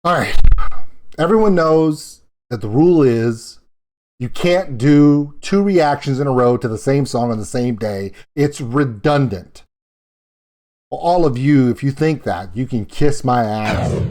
All right. Everyone knows that the rule is you can't do two reactions in a row to the same song on the same day. It's redundant. Well, all of you, if you think that, you can kiss my ass.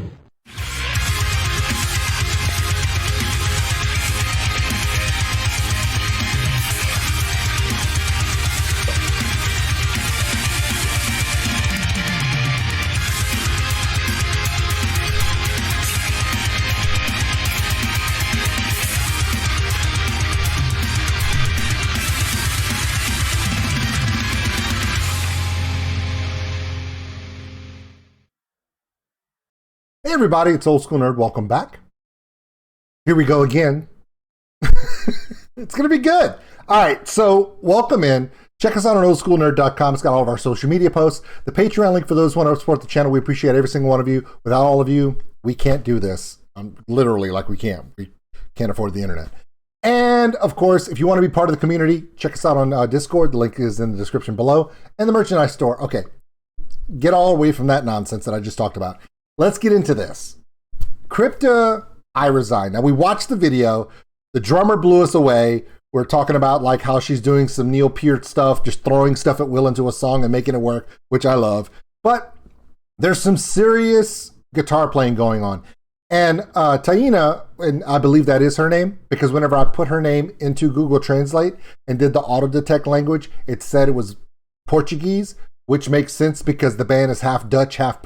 Hey everybody, it's Old School Nerd. Welcome back. Here we go again. It's going to be good. All right, so welcome in. Check us out on OldSkuleNerd.com. It's got all of our social media posts. The Patreon link for those who want to support the channel. We appreciate every single one of you. Without all of you, we can't do this. Literally, like we can't. We can't afford the internet. And of course, if you want to be part of the community, check us out on Discord. The link is in the description below. And the merchandise store. Okay, get all away from that nonsense that I just talked about. Let's get into this. Crypta, I Resign. Now, we watched the video. The drummer blew us away. We're talking about like how she's doing some Neil Peart stuff, just throwing stuff at will into a song and making it work, which I love. But there's some serious guitar playing going on. And Tainá, and I believe that is her name, because whenever I put her name into Google Translate and did the auto-detect language, it said it was Portuguese, which makes sense because the band is half Dutch, half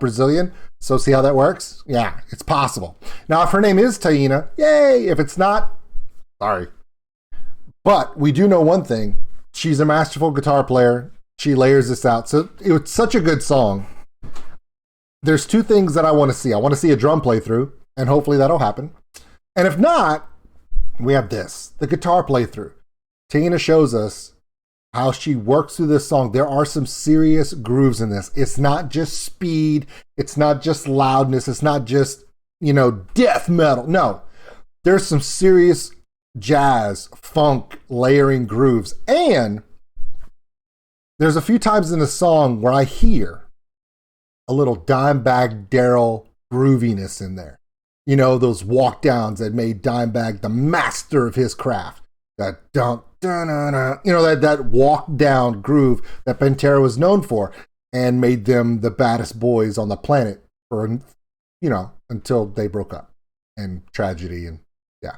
Brazilian. So see how that works? Yeah, it's possible. Now, if her name is Tainá, yay! If it's not, sorry. But we do know one thing. She's a masterful guitar player. She layers this out. So it was such a good song. There's two things that I want to see. I want to see a drum playthrough, and hopefully that'll happen. And if not, we have this, the guitar playthrough. Tainá shows us how she works through this song. There are some serious grooves in this. It's not just speed. It's not just loudness. It's not just, death metal. No, there's some serious jazz, funk, layering grooves. And there's a few times in the song where I hear a little Dimebag Darrell grooviness in there. Those walk downs that made Dimebag the master of his craft. That dun, dun, dun, dun, that walk down groove that Pantera was known for and made them the baddest boys on the planet for, until they broke up and tragedy. And yeah.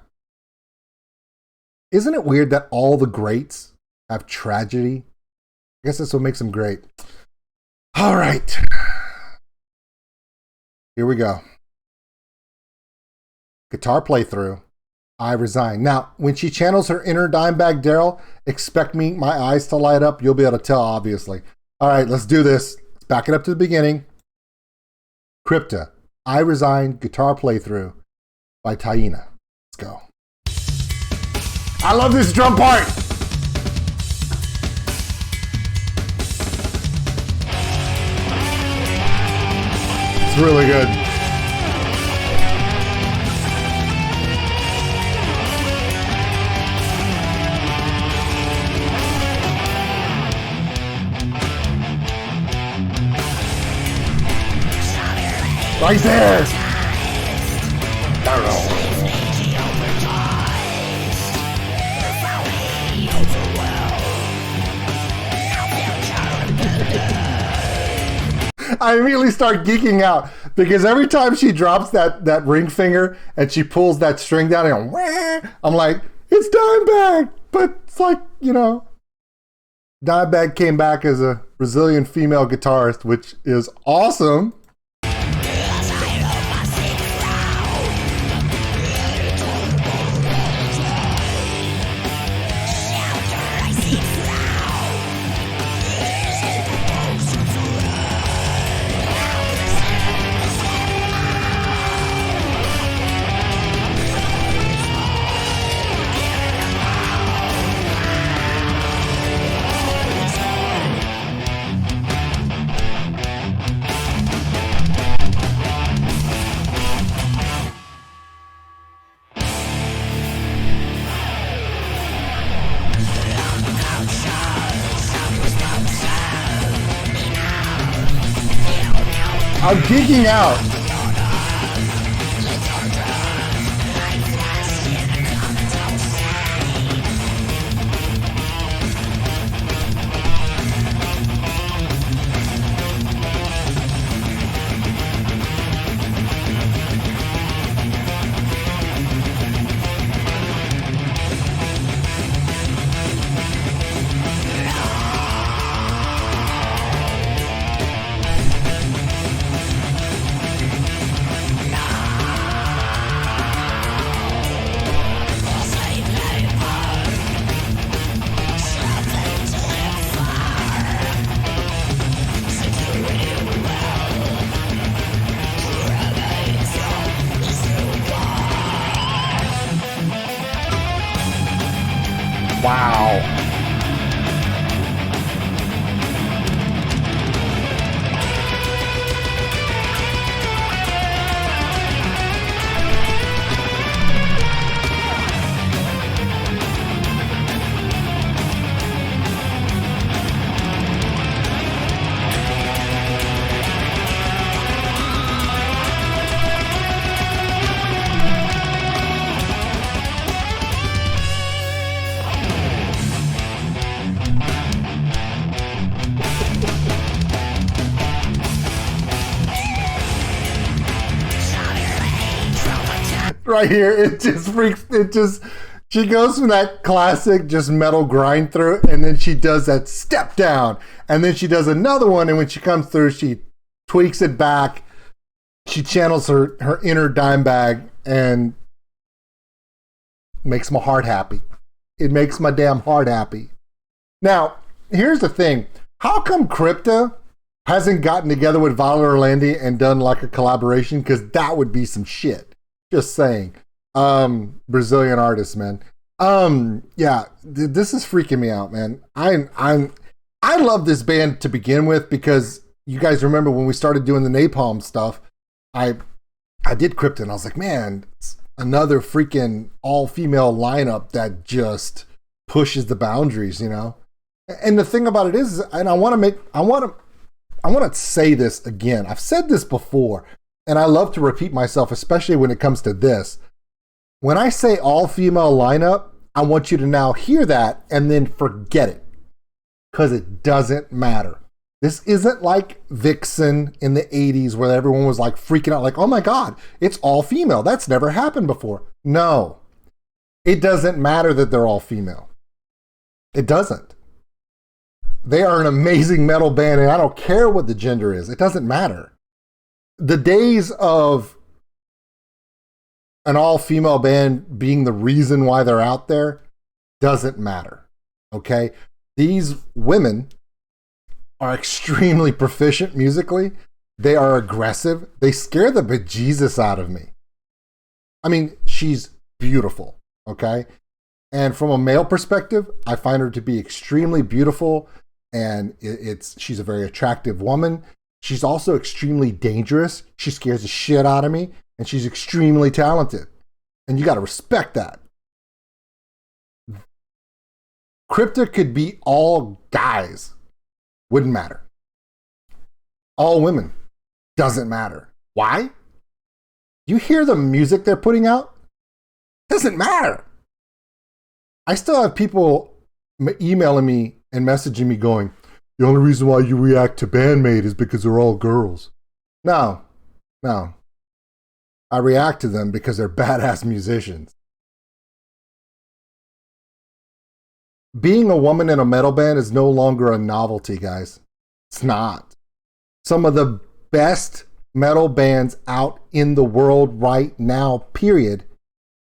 Isn't it weird that all the greats have tragedy? I guess that's what makes them great. All right. Here we go. Guitar playthrough. I Resign. Now, when she channels her inner Dimebag Darrell, expect my eyes to light up. You'll be able to tell, obviously. All right, let's do this. Let's back it up to the beginning. Crypta, I Resign, guitar playthrough by Tainá. Let's go. I love this drum part. It's really good. Right there! I immediately start geeking out because every time she drops that ring finger and she pulls that string down and I'm like, it's Dimebag! But it's like, Dimebag came back as a Brazilian female guitarist, which is awesome. I'm geeking out. right here. It just freaks. She goes from that classic just metal grind through, and then she does that step down, and then she does another one, and when she comes through, she tweaks it back. She channels her inner dime bag and makes my heart happy. It makes my damn heart happy. Now, here's the thing. How come Krypta hasn't gotten together with Violet Orlandi and done like a collaboration? Because that would be some shit. Just saying. Brazilian artist, man. Yeah, this is freaking me out, man. I love this band to begin with because you guys remember when we started doing the Napalm stuff, I did Crypta and I was like, man, it's another freaking all-female lineup that just pushes the boundaries, you know? And the thing about it is, and I want to say this again. I've said this before, and I love to repeat myself, especially when it comes to this. When I say all-female lineup, I want you to now hear that and then forget it, because it doesn't matter. This isn't like Vixen in the 80s where everyone was like freaking out like, oh my God, it's all female. That's never happened before. No, it doesn't matter that they're all female. It doesn't. They are an amazing metal band, and I don't care what the gender is. It doesn't matter. The days of an all-female band being the reason why they're out there doesn't matter, okay? These women are extremely proficient musically. They are aggressive. They scare the bejesus out of me. I mean, she's beautiful, okay? And from a male perspective, I find her to be extremely beautiful, and she's a very attractive woman. She's also extremely dangerous. She scares the shit out of me, and she's extremely talented. And you got to respect that. Krypta could be all guys. Wouldn't matter. All women. Doesn't matter. Why? You hear the music they're putting out? Doesn't matter. I still have people emailing me and messaging me going, the only reason why you react to Bandmate is because they're all girls. No. I react to them because they're badass musicians. Being a woman in a metal band is no longer a novelty, guys. It's not. Some of the best metal bands out in the world right now, period,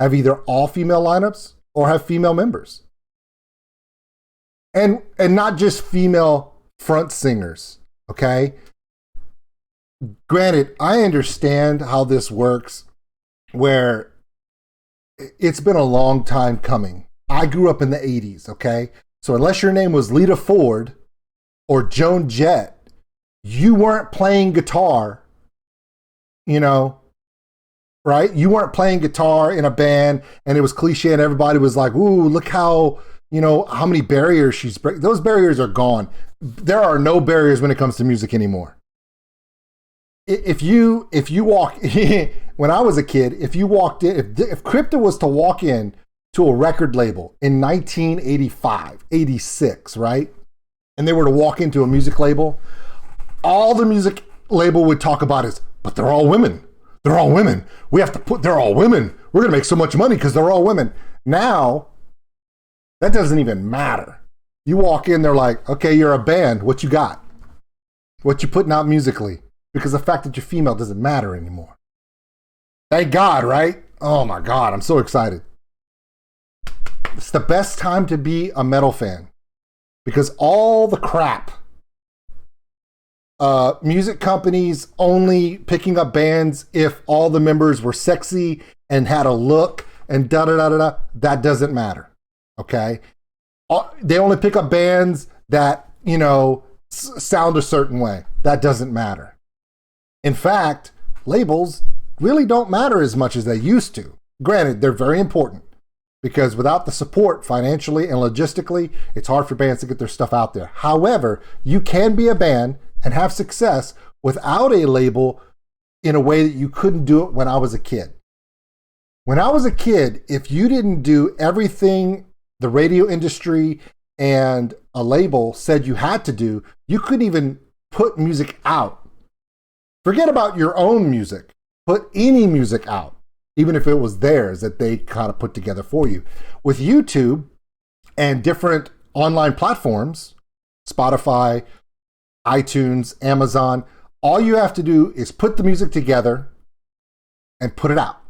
have either all female lineups or have female members. And not just female front singers, okay? Granted, I understand how this works, where it's been a long time coming. I grew up in the 80s, okay? So unless your name was Lita Ford or Joan Jett, you weren't playing guitar, you know, right? You weren't playing guitar in a band and it was cliche and everybody was like, ooh, look how, you know, how many barriers she's breaking. Those barriers are gone. There are no barriers when it comes to music anymore. If you walk, when I was a kid, if you walked in, if Krypta was to walk in to a record label in 1985, 86, right? And they were to walk into a music label, all the music label would talk about is, but they're all women. They're all women. We have to they're all women. We're going to make so much money because they're all women. Now, that doesn't even matter. You walk in, they're like, okay, you're a band. What you got? What you putting out musically? Because the fact that you're female doesn't matter anymore. Thank God, right? Oh my God, I'm so excited. It's the best time to be a metal fan because all the crap, music companies only picking up bands if all the members were sexy and had a look and da-da-da-da-da, that doesn't matter, okay? They only pick up bands that, you know, sound a certain way. That doesn't matter. In fact, labels really don't matter as much as they used to. Granted, they're very important. Because without the support financially and logistically, it's hard for bands to get their stuff out there. However, you can be a band and have success without a label in a way that you couldn't do it when I was a kid. When I was a kid, if you didn't do everything the radio industry and a label said you had to do, you couldn't even put music out. Forget about your own music. Put any music out. even if it was theirs that they kind of put together for you. With YouTube and different online platforms, Spotify, iTunes, Amazon, all you have to do is put the music together and put it out.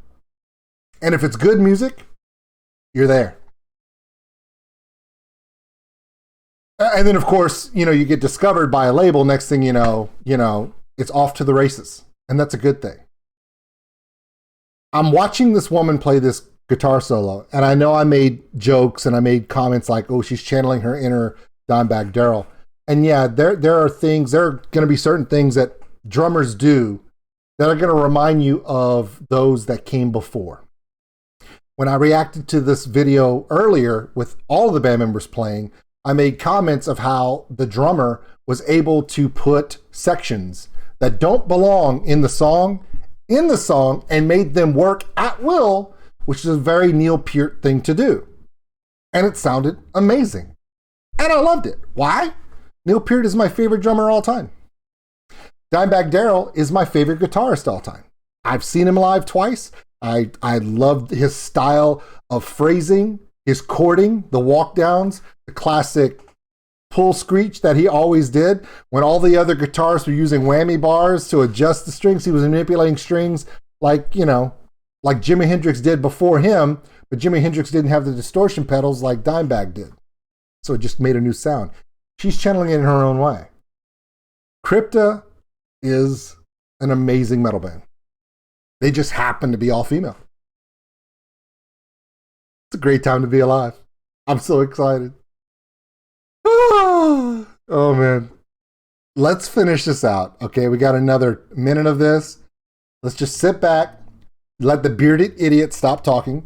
And if it's good music, you're there. And then, of course, you get discovered by a label. Next thing you know, it's off to the races. And that's a good thing. I'm watching this woman play this guitar solo. And I know I made jokes and I made comments like, oh, she's channeling her inner Dimebag Darrell. And yeah, there are going to be certain things that drummers do that are going to remind you of those that came before. When I reacted to this video earlier with all of the band members playing, I made comments of how the drummer was able to put sections that don't belong in the song and made them work at will, which is a very Neil Peart thing to do. And it sounded amazing. And I loved it. Why? Neil Peart is my favorite drummer of all time. Dimebag Darrell is my favorite guitarist of all time. I've seen him live twice. I loved his style of phrasing, his chording, the walk downs, the classic pull screech that he always did. When all the other guitarists were using whammy bars to adjust the strings, he was manipulating strings like Jimi Hendrix did before him, but Jimi Hendrix didn't have the distortion pedals like Dimebag did. So it just made a new sound. She's channeling it in her own way. Krypta is an amazing metal band. They just happen to be all female. It's a great time to be alive. I'm so excited. Oh man. Let's finish this out. Okay, we got another minute of this. Let's just sit back, let the bearded idiot stop talking.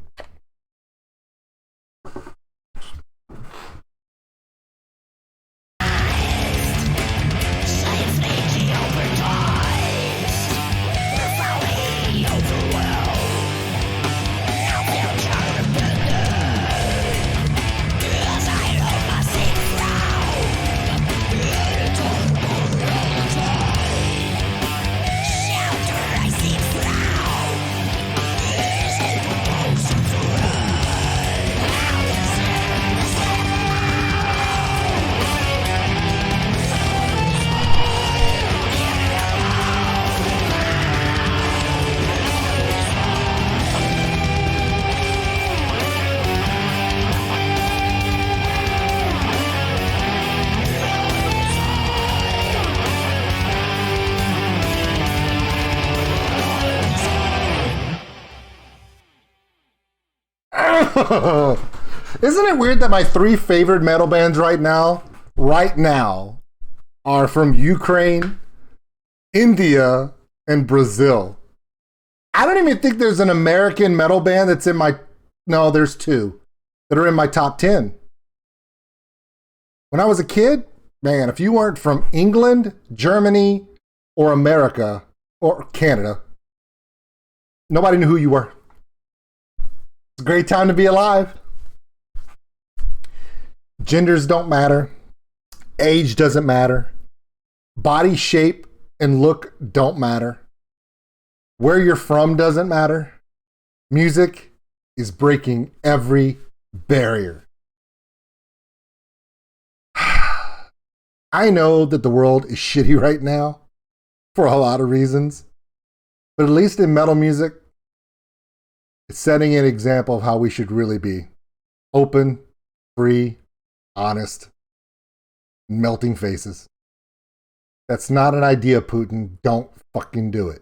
Isn't it weird that my 3 favorite metal bands right now, are from Ukraine, India, and Brazil? I don't even think there's an American metal band that's no, there's 2 that are in my top 10. When I was a kid, man, if you weren't from England, Germany, or America, or Canada, nobody knew who you were. It's a great time to be alive. Genders don't matter. Age doesn't matter. Body shape and look don't matter. Where you're from doesn't matter. Music is breaking every barrier. I know that the world is shitty right now for a lot of reasons, but at least in metal music, it's setting an example of how we should really be. Open, free, honest, melting faces. That's not an idea, Putin. Don't fucking do it.